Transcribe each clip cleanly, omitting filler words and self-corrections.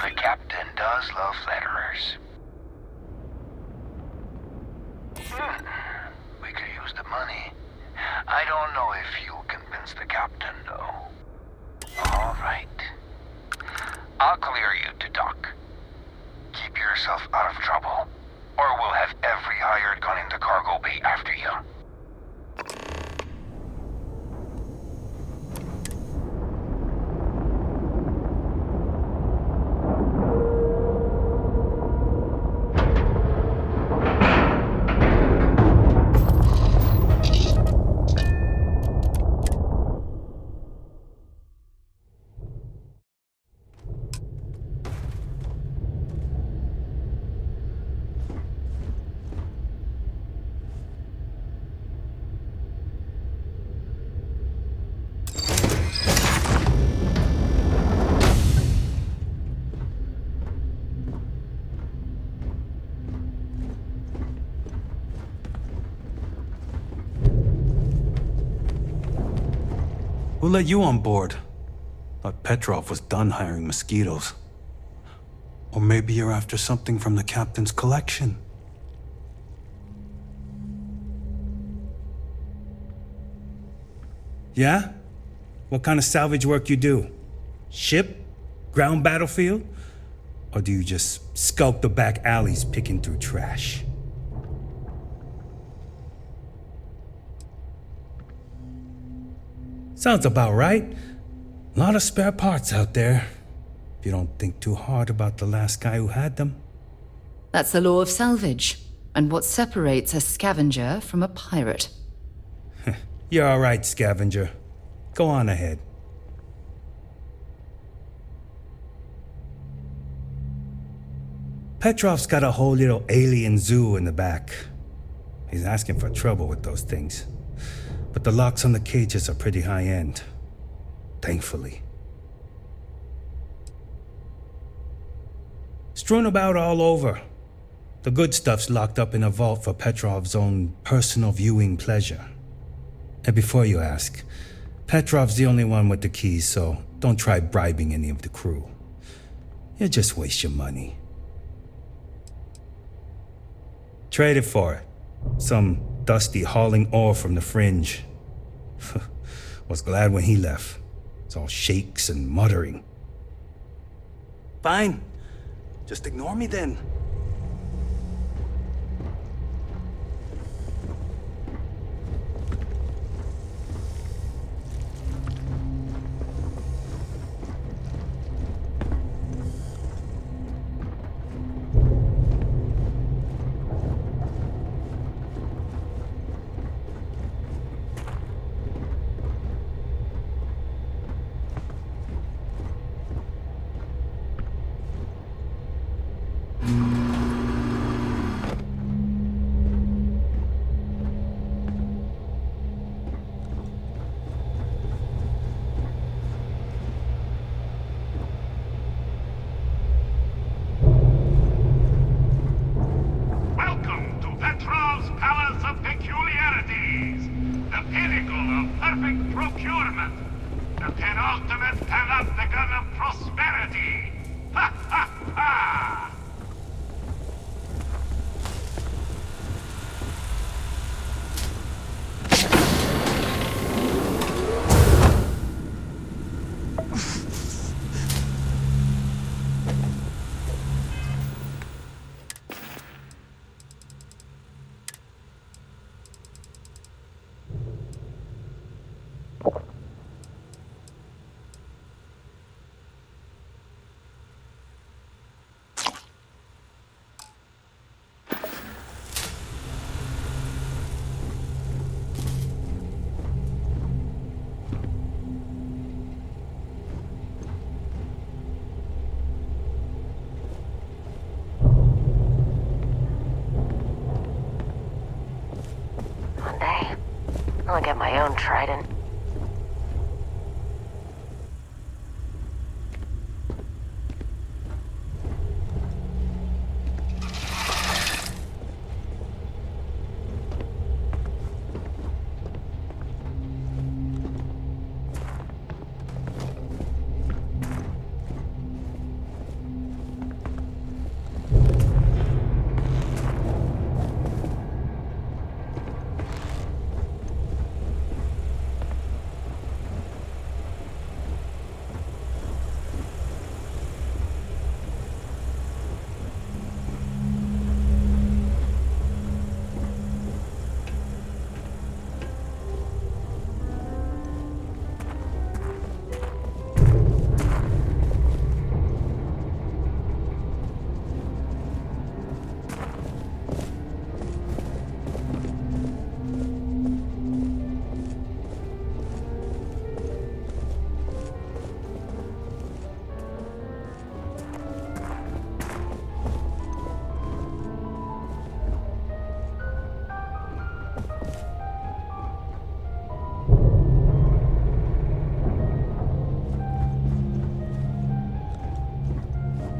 The captain does love flatterers. We could use the money. I don't know if you'll convince the captain, though. All right. I'll clear you to dock. Keep yourself out of trouble, or we'll have every hired gun in the cargo bay after you. Who let you on board? Thought Petrov was done hiring mosquitoes. Or maybe you're after something from the captain's collection. Yeah? What kind of salvage work you do? Ship? Ground battlefield? Or do you just skulk the back alleys picking through trash? Sounds about right. A lot of spare parts out there, if you don't think too hard about the last guy who had them. That's the law of salvage, and what separates a scavenger from a pirate. You're all right, scavenger. Go on ahead. Petrov's got a whole little alien zoo in the back. He's asking for trouble with those things. But the locks on the cages are pretty high-end. Thankfully. Strewn about all over. The good stuff's locked up in a vault for Petrov's own personal viewing pleasure. And before you ask, Petrov's the only one with the keys, so don't try bribing any of the crew. You'll just waste your money. Trade it for it. Some dusty hauling ore from the fringe. Was glad when he left. It's all shakes and muttering. Fine. Just ignore me then. I'll get my own trident.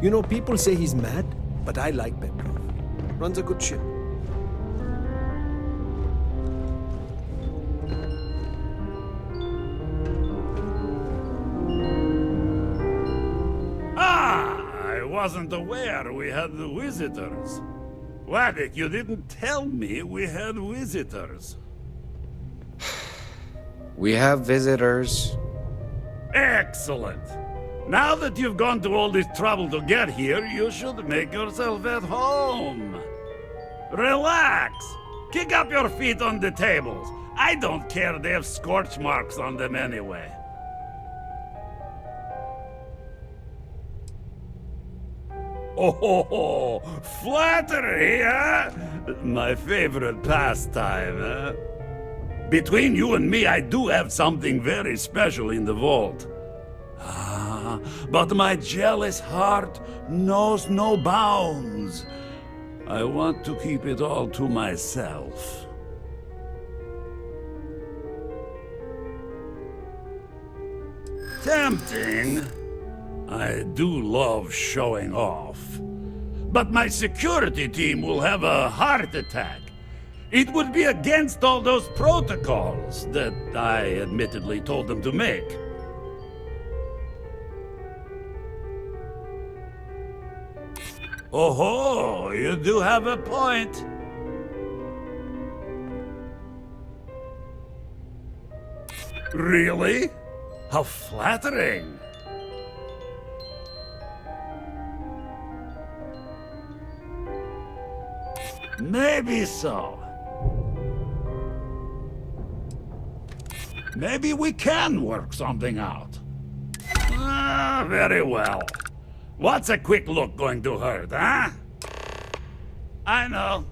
You know, people say he's mad, but I like Petrov. Runs a good ship. I wasn't aware we had visitors. Waddick, you didn't tell me we had visitors. We have visitors. Excellent. Now that you've gone to all this trouble to get here, you should make yourself at home. Relax. Kick up your feet on the tables. I don't care, they have scorch marks on them anyway. Oh, flattery, huh? My favorite pastime, huh? Between you and me, I do have something very special in the vault. But my jealous heart knows no bounds. I want to keep it all to myself. Tempting. I do love showing off. But my security team will have a heart attack. It would be against all those protocols that I admittedly told them to make. Oh, you do have a point. Really? How flattering. Maybe so. Maybe we can work something out. Very well. What's a quick look going to hurt, huh? I know.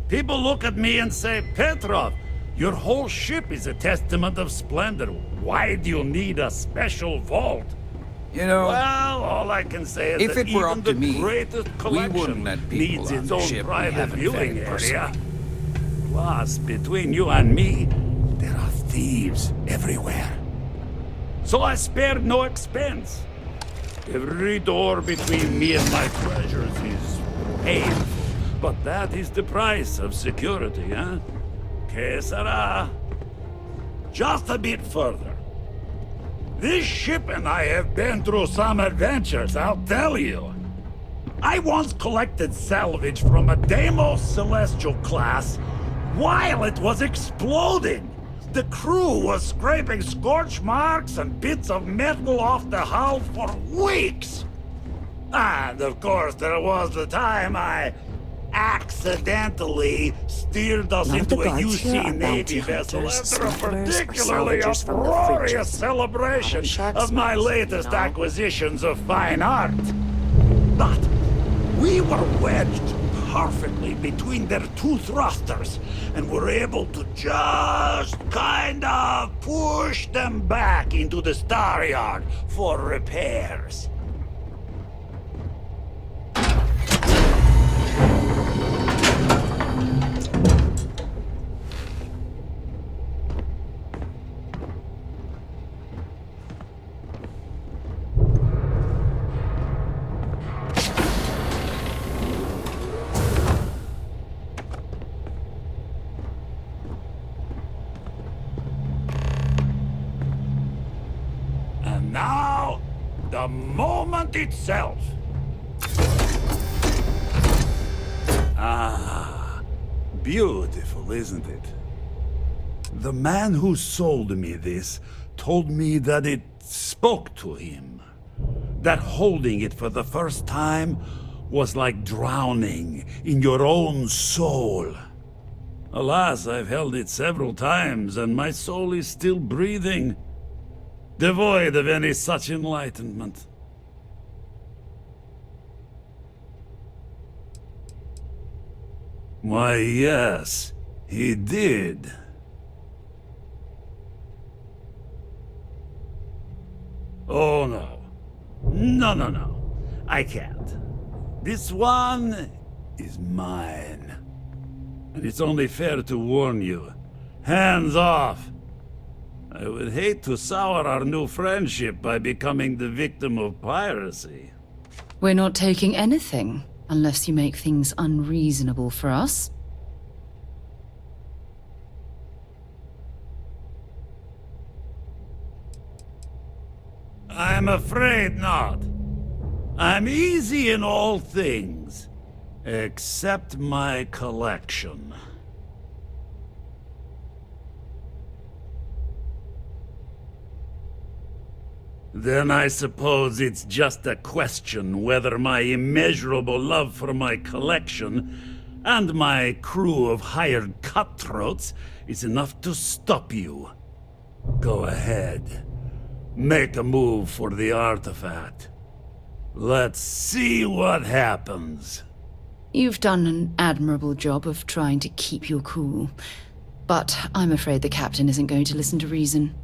People look at me and say, Petrov, your whole ship is a testament of splendor. Why do you need a special vault? You know, Well, all I can say is if that it were even up to the me, greatest we collection wouldn't let people needs on its the own ship we private haven't viewing vetted area. personally. Plus, between you and me, there are thieves everywhere. So I spared no expense. Every door between me and my treasures is painful. But that is the price of security, huh? Que sera? Just a bit further. This ship and I have been through some adventures, I'll tell you. I once collected salvage from a Deimos Celestial class while it was exploding. The crew was scraping scorch marks and bits of metal off the hull for weeks. And of course, there was the time I accidentally steered us None of the into a guards here UC are Navy bounty vessel hunters, after a smugglers, or particularly salvagers from the uproarious fridges. celebration Adam Shark of my smells, latest you know? acquisitions of fine art. But we were wedged perfectly between their two thrusters and were able to just kind of push them back into the star yard for repairs. And now, the moment itself. Ah, beautiful, isn't it? The man who sold me this told me that it spoke to him. That holding it for the first time was like drowning in your own soul. Alas, I've held it several times, and my soul is still breathing, devoid of any such enlightenment. Why, yes, he did. Oh, no. No. I can't. This one is mine. And it's only fair to warn you. Hands off! I would hate to sour our new friendship by becoming the victim of piracy. We're not taking anything, unless you make things unreasonable for us. I'm afraid not. I'm easy in all things, except my collection. Then I suppose it's just a question whether my immeasurable love for my collection and my crew of hired cutthroats is enough to stop you. Go ahead. Make a move for the artifact. Let's see what happens. You've done an admirable job of trying to keep your cool, but I'm afraid the captain isn't going to listen to reason.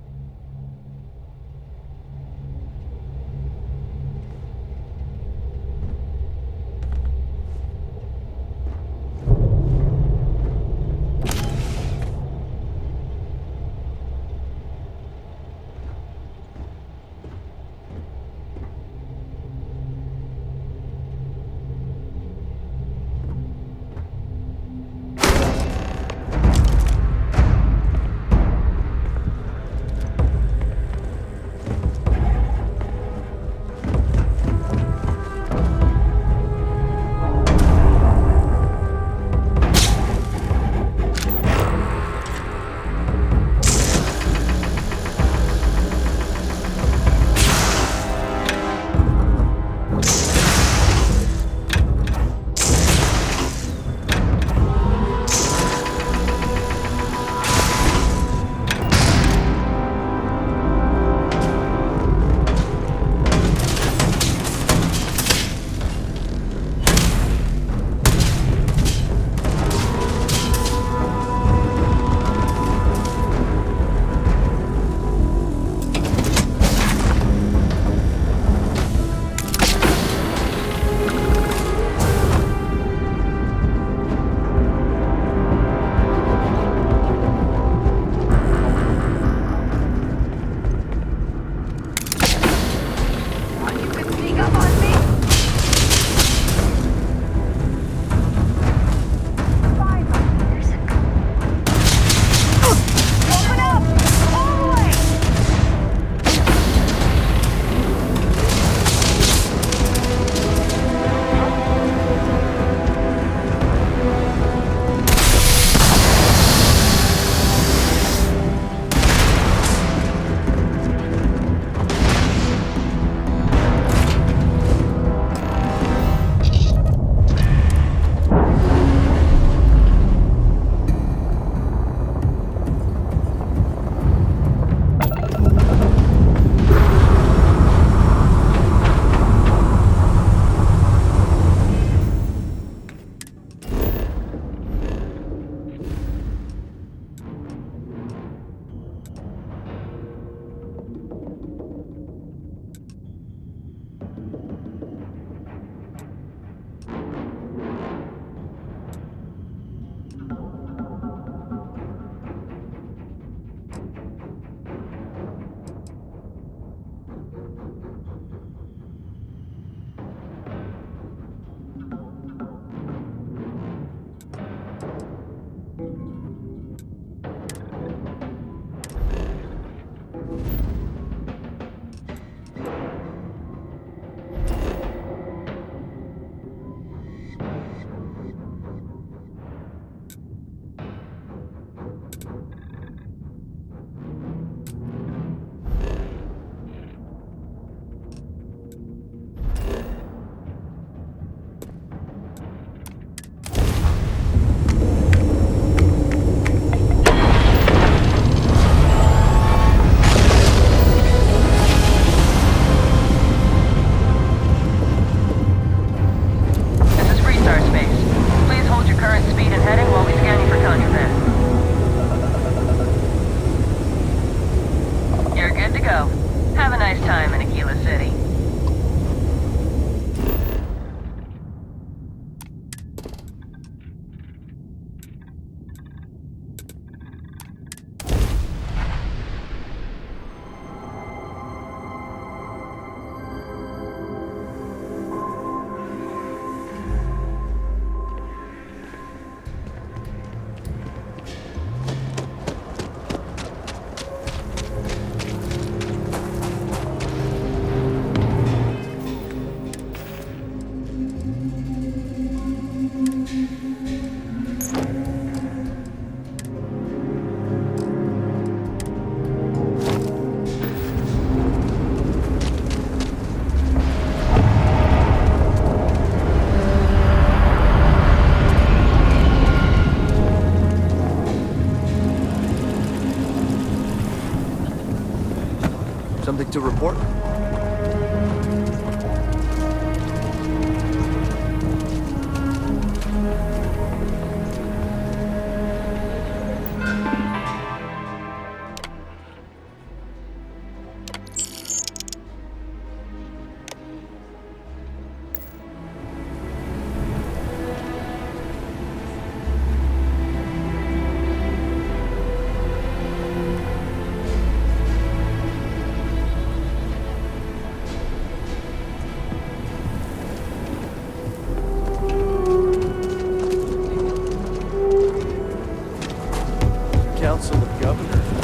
to report? Council of Governors.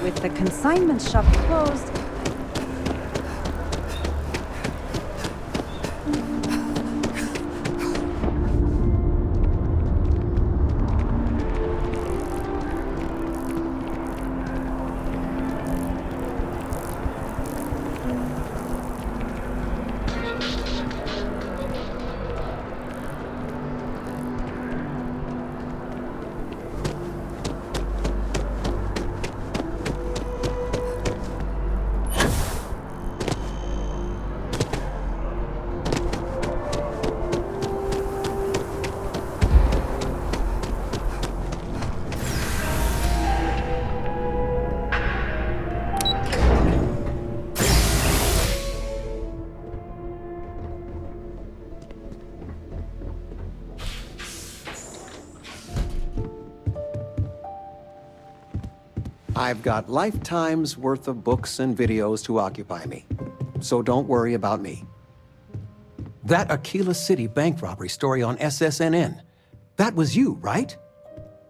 With the consignment shop closed, I've got lifetime's worth of books and videos to occupy me, so don't worry about me. That Aquila City bank robbery story on SSNN, that was you, right?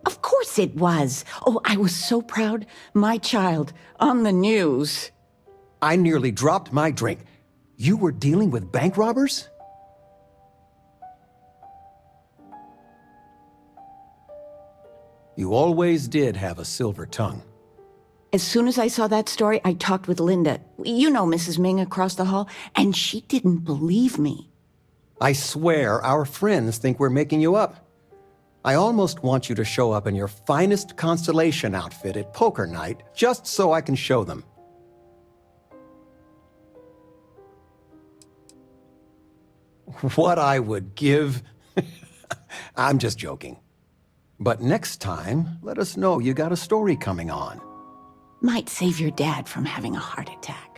Of course it was. Oh, I was so proud. My child on the news. I nearly dropped my drink. You were dealing with bank robbers? You always did have a silver tongue. As soon as I saw that story, I talked with Linda. You know Mrs. Ming across the hall, and she didn't believe me. I swear our friends think we're making you up. I almost want you to show up in your finest constellation outfit at poker night, just so I can show them. What I would give... I'm just joking. But next time, let us know you got a story coming on. Might save your dad from having a heart attack.